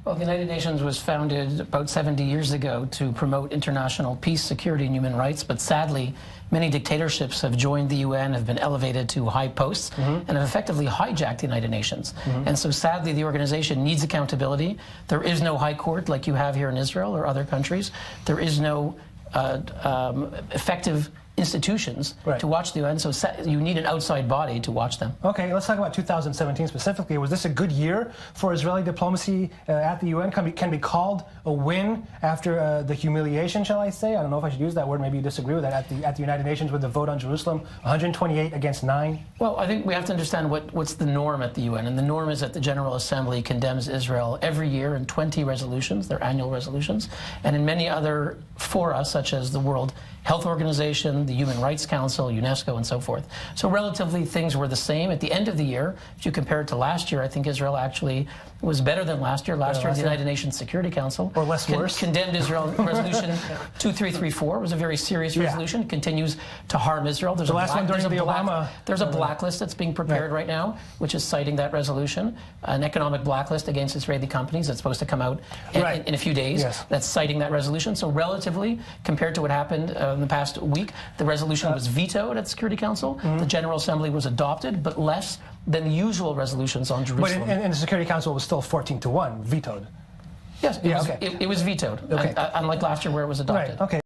Well, the United Nations was founded about 70 years ago to promote international peace, security, and human rights, but sadly, many dictatorships have joined the UN, have been elevated to high posts, and have effectively hijacked the United Nations. And so sadly, the organization needs accountability. There is no high court like you have here in Israel or other countries. There is no effective institutions to watch the UN, so you need an outside body to watch them. Okay, let's talk about 2017 specifically. Was this a good year for Israeli diplomacy at the UN? Can be called a win after the humiliation, shall I say? I don't know if I should use that word. Maybe you disagree with that at the United Nations with the vote on Jerusalem, 128 against 9. Well, I think we have to understand what's the norm at the UN, and the norm is that the General Assembly condemns Israel every year in 20 resolutions, their annual resolutions, and in many other fora, such as the World Health Organization, the Human Rights Council, UNESCO, and so forth. So relatively things were the same. At the end of the year, if you compare it to last year, I think Israel actually was better than last year. Last year, the United Nations Security Council condemned Israel. Resolution 2334 was a very serious resolution. It continues to harm Israel. There's a blacklist that's being prepared right now, which is citing that resolution, an economic blacklist against Israeli companies that's supposed to come out in a few days. That's citing that resolution. So relatively, compared to what happened in the past week, the resolution was vetoed at the Security Council. The General Assembly was adopted, but less than the usual resolutions on Jerusalem. But in the Security Council, it was still 14-1 vetoed. Yes, it was vetoed, unlike last year where it was adopted. Okay.